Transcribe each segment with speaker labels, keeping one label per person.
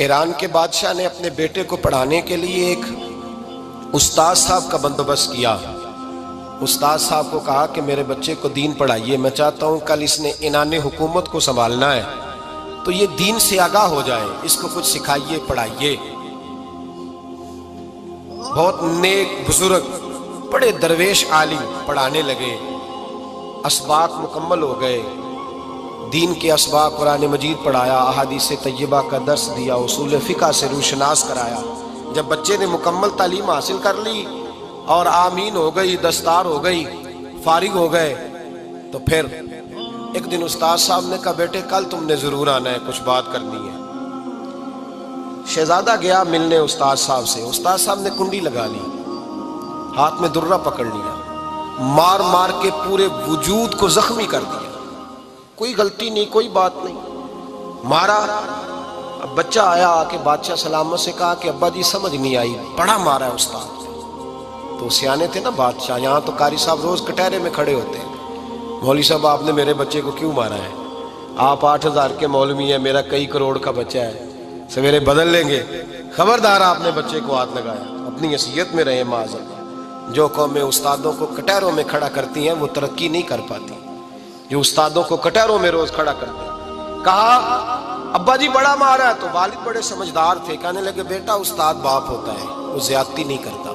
Speaker 1: ایران کے بادشاہ نے اپنے بیٹے کو پڑھانے کے لیے ایک استاد صاحب کا بندوبست کیا۔ استاد صاحب کو کہا کہ میرے بچے کو دین پڑھائیے، میں چاہتا ہوں کل اس نے عنان حکومت کو سنبھالنا ہے تو یہ دین سے آگاہ ہو جائے، اس کو کچھ سکھائیے، پڑھائیے۔ بہت نیک بزرگ بڑے درویش عالم پڑھانے لگے، اسباق مکمل ہو گئے، دین کے اسباق قرآن مجید پڑھایا، احادیث طیبہ کا درس دیا، اصول فقہ سے روشناس کرایا۔ جب بچے نے مکمل تعلیم حاصل کر لی اور آمین ہو گئی، دستار ہو گئی، فارغ ہو گئے، تو پھر ایک دن استاد صاحب نے کہا بیٹے کل تم نے ضرور آنا ہے، کچھ بات کرنی ہے۔ شہزادہ گیا ملنے استاد صاحب سے، استاد صاحب نے کنڈی لگا لی، ہاتھ میں درہ پکڑ لیا، مار مار کے پورے وجود کو زخمی کر دیا، کوئی غلطی نہیں، کوئی بات نہیں، مارا۔ اب بچہ آیا آ کے بادشاہ سلامت سے کہا کہ ابا جی سمجھ نہیں آئی، بڑا مارا ہے استاد۔ تو سیانے تھے نا بادشاہ، یہاں تو قاری صاحب روز کٹہرے میں کھڑے ہوتے ہیں، مولوی صاحب آپ نے میرے بچے کو کیوں مارا ہے؟ آپ 8,000 کے مولوی ہیں، میرا کئی کروڑ کا بچہ ہے، سویرے بدل لیں گے، خبردار آپ نے بچے کو ہاتھ لگایا، اپنی حیثیت میں رہے معاذ اللہ۔ جو قومیں استادوں کو کٹہروں میں کھڑا کرتی ہیں وہ ترقی نہیں کر پاتی، جو استادوں کو کٹہروں میں روز کھڑا کرتے ہیں۔ کہا ابا جی بڑا مارا ہے، تو والد بڑے سمجھدار تھے، کہنے لگے بیٹا استاد باپ ہوتا ہے، وہ زیادتی نہیں کرتا،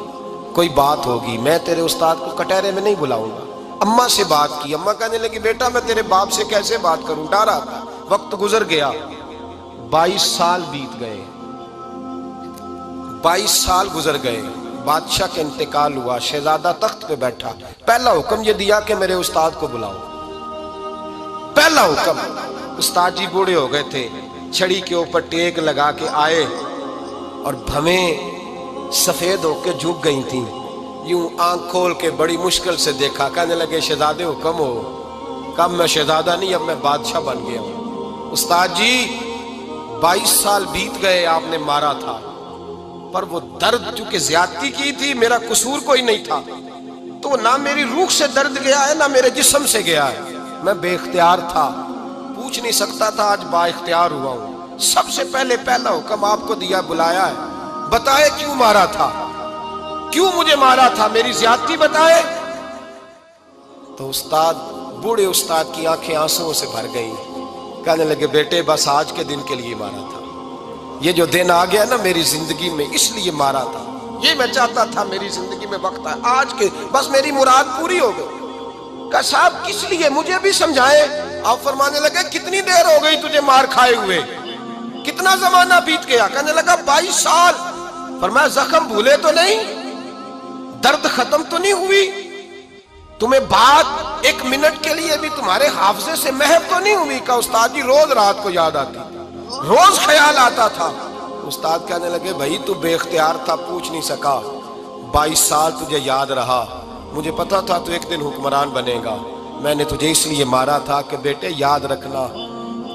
Speaker 1: کوئی بات ہوگی، میں تیرے استاد کو کٹہرے میں نہیں بلاؤں گا۔ اماں سے بات کی، اماں کہنے لگی بیٹا میں تیرے باپ سے کیسے بات کروں، ڈر آتا۔ وقت گزر گیا، 22 سال بیت گئے، 22 سال گزر گئے، بادشاہ کا انتقال ہوا، شہزادہ تخت پہ بیٹھا، پہلا حکم یہ دیا کہ میرے استاد کو بلاؤ، پہلا حکم۔ استاد جی بوڑھے ہو گئے تھے، چھڑی کے اوپر ٹیک لگا کے آئے اور بھویں سفید ہو کے جھک گئی تھیں، یوں آنکھ کھول کے بڑی مشکل سے دیکھا، کہنے لگے شہزادے حکم ہو۔ کہا میں شہزادہ نہیں، اب میں بادشاہ بن گیا ہوں۔ استاد جی 22 سال بیت گئے، آپ نے مارا تھا، پر وہ درد چونکہ زیادتی کی تھی، میرا قصور کوئی نہیں تھا، تو نہ میری روح سے درد گیا ہے نہ میرے جسم سے گیا ہے، میں بے اختیار تھا، پوچھ نہیں سکتا تھا، آج با اختیار ہوا ہوں۔ سب سے پہلے پہلا حکم آپ کو دیا، بلایا ہے، بتائے کیوں مارا تھا، کیوں مجھے مارا تھا، میری زیادتی بتائے۔ تو استاد بوڑھے استاد کی آنکھیں آنسوں سے بھر گئی، کہنے لگے بیٹے بس آج کے دن کے لیے مارا تھا، یہ جو دن آ گیا نا میری زندگی میں اس لیے مارا تھا، یہ میں چاہتا تھا میری زندگی میں وقت آئے، آج کے بس میری مراد پوری ہو گئی۔ کہا صاحب کس لیے، مجھے بھی سمجھائے۔ آپ فرمانے لگے کتنی دیر ہو گئی تجھے مار کھائے ہوئے، کتنا زمانہ بیت گیا؟ کہنے لگا 22 سال۔ فرمایا زخم بھولے تو نہیں، درد ختم تو نہیں ہوئی، تمہیں بات 1 منٹ کے لیے بھی تمہارے حافظے سے محو تو نہیں ہوئی؟ کہا استاد جی روز رات کو یاد آتی، روز خیال آتا تھا۔ استاد کہنے لگے بھائی تو بے اختیار تھا، پوچھ نہیں سکا، 22 سال تجھے یاد رہا، مجھے پتا تھا تو ایک دن حکمران بنے گا، میں نے تجھے اس لیے مارا تھا کہ بیٹے یاد رکھنا،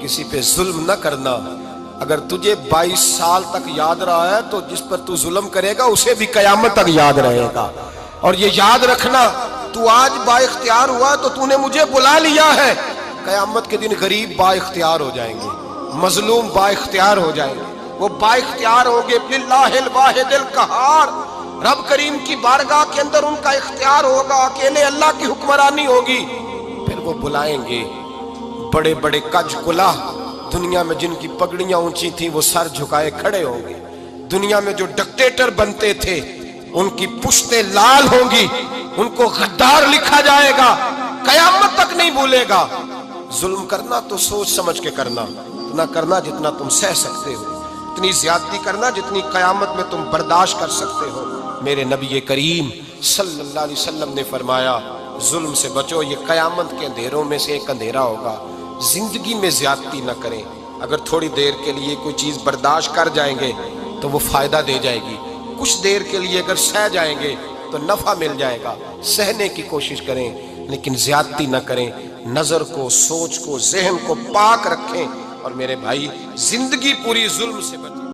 Speaker 1: کسی پہ ظلم نہ کرنا، اگر تجھے 22 سال تک یاد رہا ہے تو جس پر تو ظلم کرے گا اسے بھی قیامت تک یاد رہے گا، اور یہ یاد رکھنا تو آج با اختیار ہوا تو تو نے مجھے بلا لیا ہے، قیامت کے دن غریب با اختیار ہو جائیں گے، مظلوم با اختیار ہو جائیں گے، وہ با اختیار ہوں گے للہ الواحد القہار، رب کریم کی بارگاہ کے اندر ان کا اختیار ہوگا، اکیلے اللہ کی حکمرانی ہوگی، پھر وہ بلائیں گے بڑے بڑے کج کلہ، دنیا میں جن کی پگڑیاں اونچی تھیں وہ سر جھکائے کھڑے ہوں گے، دنیا میں جو ڈکٹیٹر بنتے تھے ان کی پشتیں لال ہوں گی، ان کو غدار لکھا جائے گا، قیامت تک نہیں بھولے گا۔ ظلم کرنا تو سوچ سمجھ کے کرنا، اتنا کرنا جتنا تم سہ سکتے ہو، اتنی زیادتی کرنا جتنی قیامت میں تم برداشت کر سکتے ہو۔ میرے نبی کریم صلی اللہ علیہ وسلم نے فرمایا ظلم سے بچو، یہ قیامت کے اندھیروں میں سے ایک اندھیرا ہوگا، زندگی میں زیادتی نہ کریں، اگر تھوڑی دیر کے لیے کوئی چیز برداشت کر جائیں گے تو وہ فائدہ دے جائے گی، کچھ دیر کے لیے اگر سہ جائیں گے تو نفع مل جائے گا، سہنے کی کوشش کریں لیکن زیادتی نہ کریں، نظر کو، سوچ کو، ذہن کو پاک رکھیں، اور میرے بھائی زندگی پوری ظلم سے بچیں۔